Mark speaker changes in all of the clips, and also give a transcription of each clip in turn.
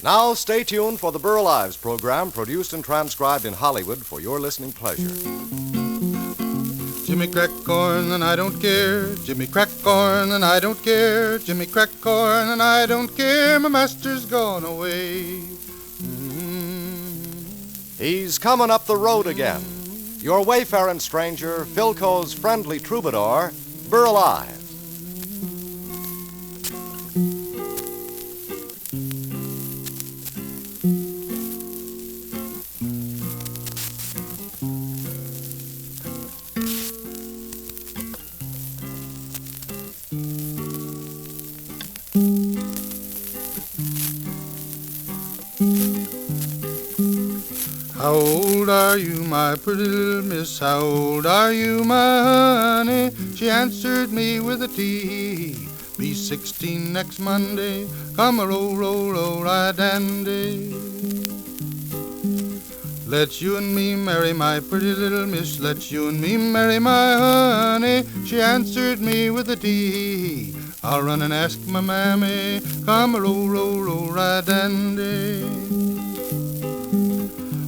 Speaker 1: Now stay tuned for the Burl Ives program, produced and transcribed in Hollywood for your listening pleasure.
Speaker 2: Jimmy cracked corn and I don't care. Jimmy cracked corn and I don't care. Jimmy cracked corn and I don't care. My master's gone away.
Speaker 1: He's coming up the road again. Your wayfaring stranger, Philco's friendly troubadour, Burl Ives.
Speaker 2: How old are you, my pretty little miss? How old are you, my honey? She answered me with a T. Be 16 next Monday. Come a roll, roll, roll, right dandy. Let you and me marry, my pretty little miss. Let you and me marry, my honey. She answered me with a T. I'll run and ask my mammy. Come a roll, roll, roll, right dandy.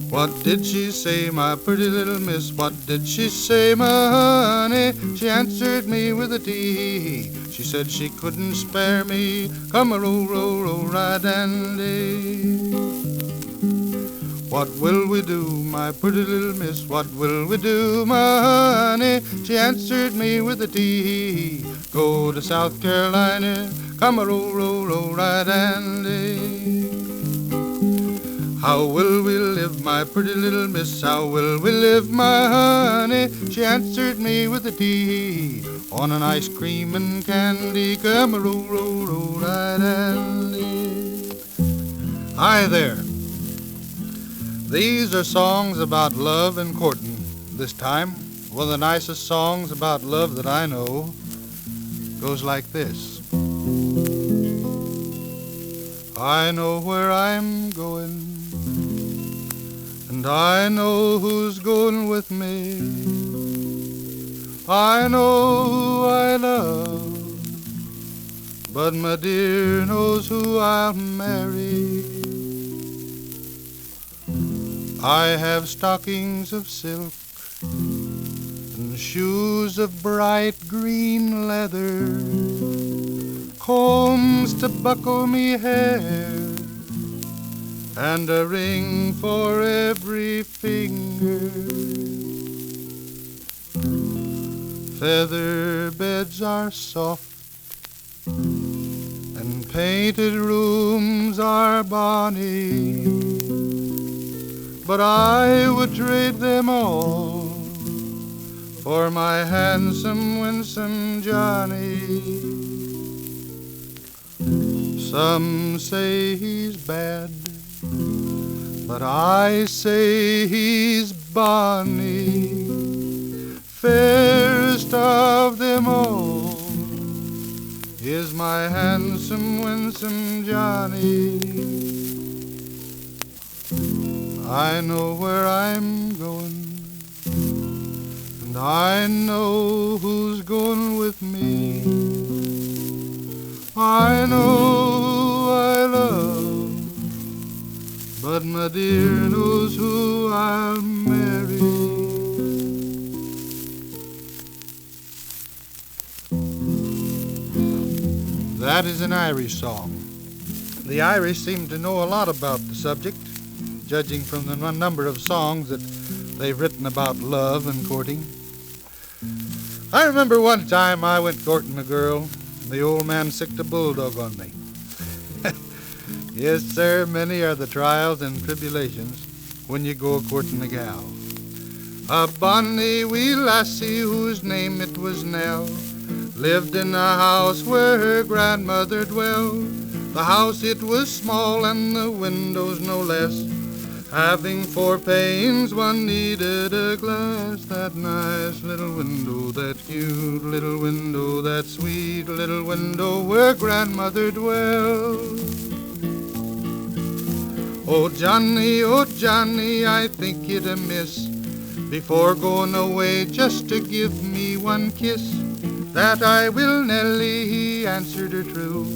Speaker 2: What did she say, my pretty little miss? What did she say, my honey? She answered me with a T. She said she couldn't spare me. Come a roll, roll, roll, right dandy. What will we do, my pretty little miss? What will we do, my honey? She answered me with a T. Go to South Carolina. Come a roll, roll, roll, right dandy. How will we live, my pretty little miss? How will we live, my honey? She answered me with a T. On an ice cream and candy. Come a roll, roll, roll, right dandy. Hi there. These are songs about love and courting. This time, one of the nicest songs about love that I know goes like this. I know where I'm going, and I know who's going with me. I know who I love, but my dear knows who I'll marry. I have stockings of silk and shoes of bright green leather, combs to buckle me hair, and a ring for every finger. Feather beds are soft, and painted rooms are bonny, but I would trade them all for my handsome, winsome Johnny. Some say he's bad, but I say he's bonny. Fairest of them all is my handsome, winsome Johnny. I know where I'm going, and I know who's going with me. I know who I love, but my dear knows who I'll marry. That is an Irish song. The Irish seem to know a lot about the subject, judging from the number of songs that they've written about love and courting. I remember one time I went courting a girl, and the old man sicked a bulldog on me. Yes, sir, many are the trials and tribulations when you go courting a gal. A bonny wee lassie whose name it was Nell lived in a house where her grandmother dwelled. The house it was small and the windows no less. Having 4 panes, one needed a glass. That nice little window, that cute little window, that sweet little window where grandmother dwelled. Oh Johnny, I think you'd amiss before going away just to give me one kiss. That I will, Nellie, he answered her true.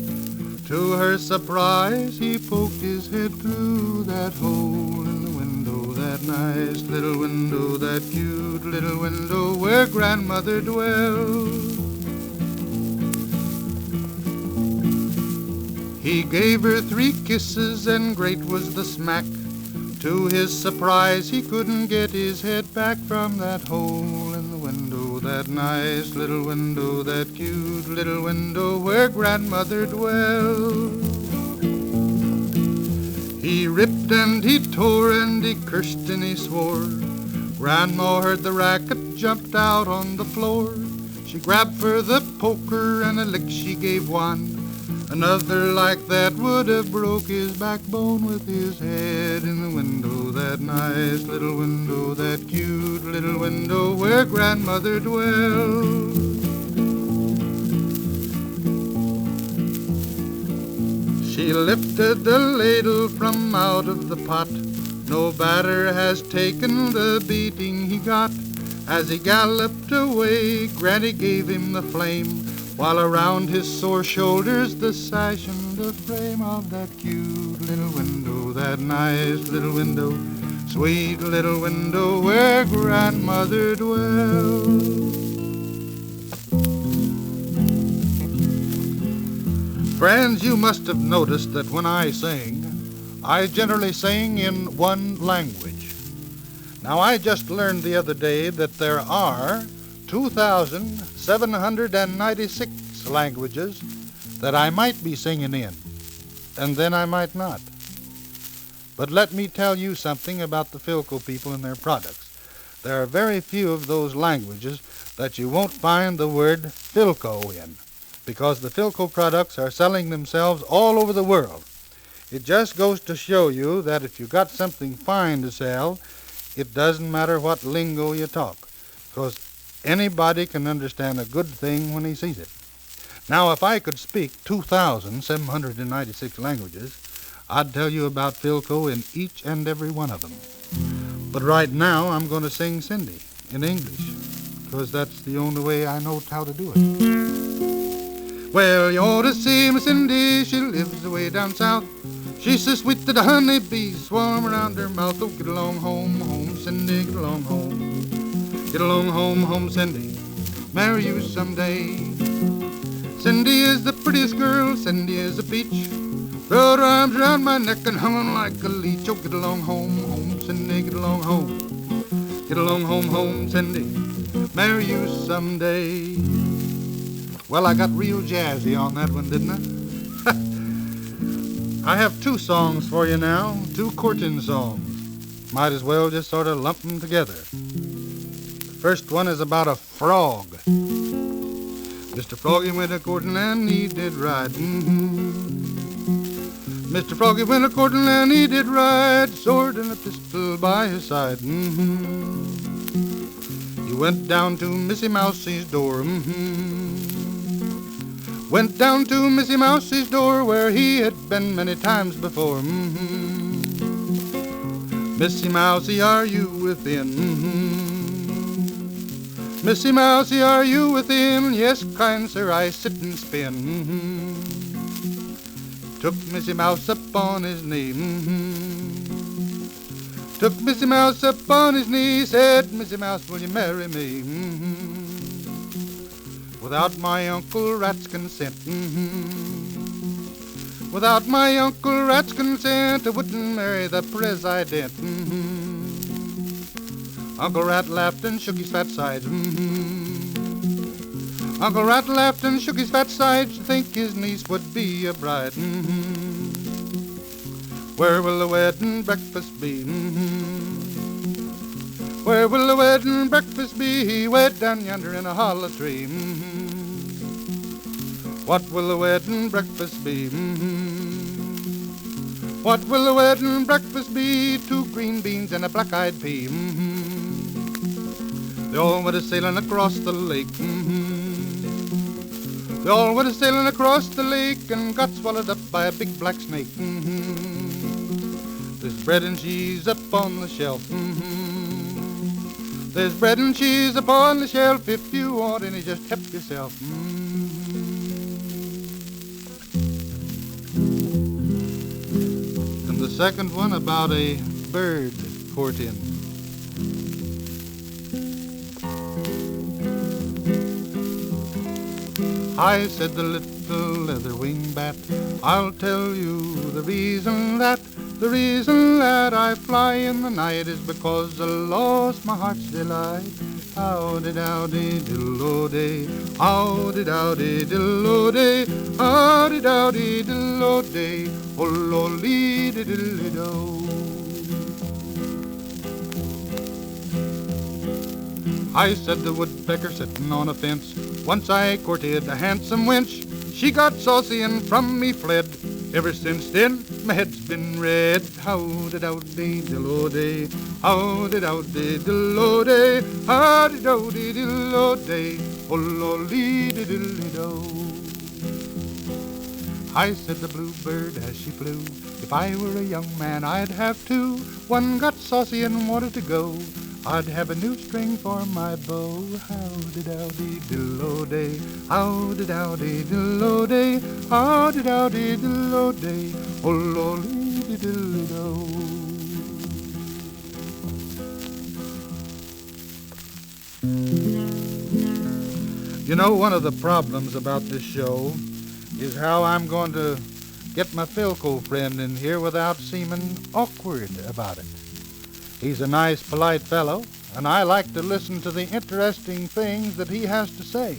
Speaker 2: To her surprise, he poked his head through that hole in the window, that nice little window, that cute little window where grandmother dwelled. He gave her 3 kisses and great was the smack. To his surprise, he couldn't get his head back from that hole in the window, that nice little window, that cute little window where grandmother dwelled. He ripped and he tore and he cursed and he swore. Grandma heard the racket, jumped out on the floor. She grabbed for the poker and a lick she gave one. Another like that would have broke his backbone with his head in the window, that nice little window, that cute little window where grandmother dwelled. She lifted the ladle from out of the pot. No batter has taken the beating he got. As he galloped away, Granny gave him the flame, while around his sore shoulders the sash and the frame of that cute little window, that nice little window, sweet little window where grandmother dwelled. Friends, you must have noticed that when I sing, I generally sing in one language. Now, I just learned the other day that there are 2,796 languages that I might be singing in, and then I might not. But let me tell you something about the Philco people and their products. There are very few of those languages that you won't find the word Philco in, because the Philco products are selling themselves all over the world. It just goes to show you that if you got something fine to sell, it doesn't matter what lingo you talk, because anybody can understand a good thing when he sees it. Now, if I could speak 2,796 languages, I'd tell you about Philco in each and every one of them. But right now, I'm going to sing Cindy in English, because that's the only way I know how to do it. Well, you ought to see Miss Cindy, she lives away down south. She's so sweet that the honeybees swarm around her mouth. Oh, get along home, home, Cindy, get along home. Get along home, home, Cindy, marry you someday. Cindy is the prettiest girl, Cindy is a peach. Put her arms around my neck and hung on like a leech. Oh, get along home, home, Cindy, get along home. Get along home, home, Cindy, marry you someday. Well, I got real jazzy on that one, didn't I? I have 2 songs for you now, 2 courting songs. Might as well just sort of lump them together. The first one is about a frog. Mr. Froggy went a-courting and he did right. Mr. Froggy went a-courting and he did right, sword and a pistol by his side. He went down to Missy Mousie's door. Went down to Missy Mousie's door where he had been many times before. Missy Mousie, are you within? Missy Mousie, are you within? Yes, kind sir, I sit and spin. Took Missy Mouse up on his knee. Took Missy Mouse up on his knee, said, Missy Mouse, will you marry me? Without my Uncle Rat's consent. Without my Uncle Rat's consent, I wouldn't marry the president. Uncle Rat laughed and shook his fat sides. Uncle Rat laughed and shook his fat sides to think his niece would be a bride. Where will the wedding breakfast be? Where will the wedding breakfast be? Way down yonder in a hollow tree. What will the wedding breakfast be? What will the wedding breakfast be? 2 green beans and a black-eyed pea. They all went a-sailing across the lake. They all went a-sailing across the lake and got swallowed up by a big black snake. There's bread and cheese up on the shelf. There's bread and cheese upon the shelf. If you want any, just help yourself. second one about a bird courting. I said the little leather-winged bat, I'll tell you the reason that I fly in the night is because I lost my heart's delight. Howdy-dowdy diddle-o-day, howdy-dowdy diddle-o-day, howdy-dowdy diddle-o-day, oh-lo-lee-diddle-o-do. I said the woodpecker sitting on a fence, once I courted a handsome wench. She got saucy and from me fled. Ever since then, my head's been red. Howdy-dowdy diddle-o-day, howdy-dowdy diddle-o-day, howdy-dowdy diddle-o-day, oh-lo-lee-diddle-o-do. I said the bluebird as she flew, if I were a young man I'd have two. One got saucy and wanted to go, I'd have a new string for my bow. Howdy-dowdy diddle-o-day, howdy-dowdy diddle-o-day, howdy-dowdy diddle-o-day, oh-lo-lee-diddle-o-do. You know, one of the problems about this show is how I'm going to get my Philco friend in here without seeming awkward about it. He's a nice, polite fellow, and I like to listen to the interesting things that he has to say.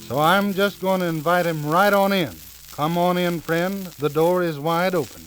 Speaker 2: So I'm just going to invite him right on in. Come on in, friend. The door is wide open.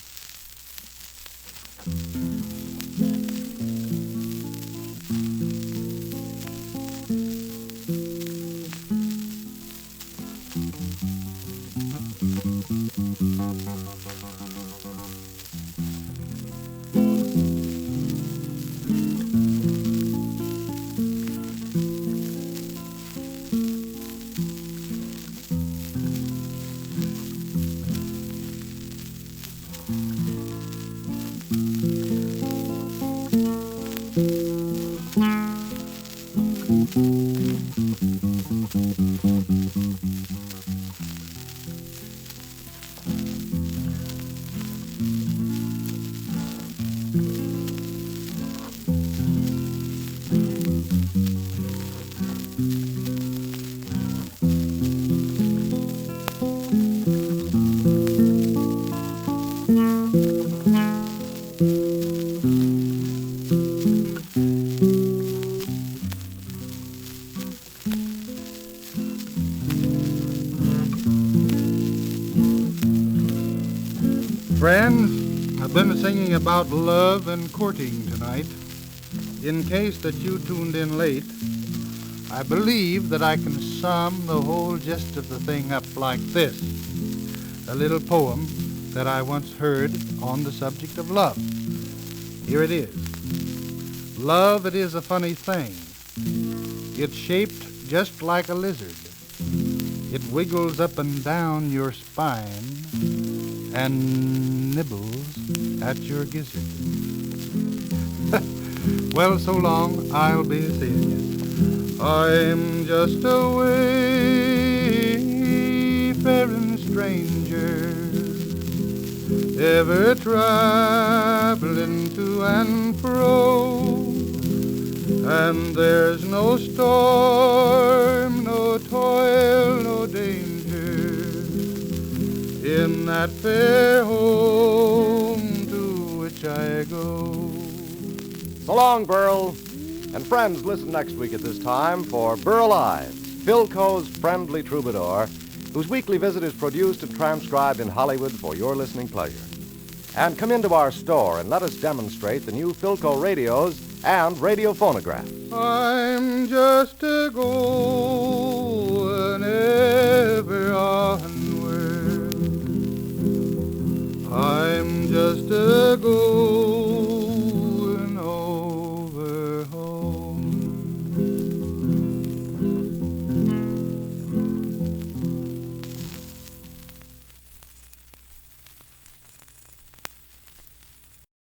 Speaker 2: Friends, I've been singing about love and courting tonight. In case that you tuned in late, I believe that I can sum the whole gist of the thing up like this. A little poem that I once heard on the subject of love. Here it is. Love, it is a funny thing. It's shaped just like a lizard. It wiggles up and down your spine and nibbles at your gizzard. Well, so long, I'll be seeing you. I'm just a wayfaring stranger, ever traveling to and fro, and there's no storm, no toil, no danger in that fair home to which I go.
Speaker 1: So long, Burl. And friends, listen next week at this time for Burl Ives, Philco's friendly troubadour, whose weekly visit is produced and transcribed in Hollywood for your listening pleasure. And come into our store and let us demonstrate the new Philco radios and radio phonographs.
Speaker 2: I'm just a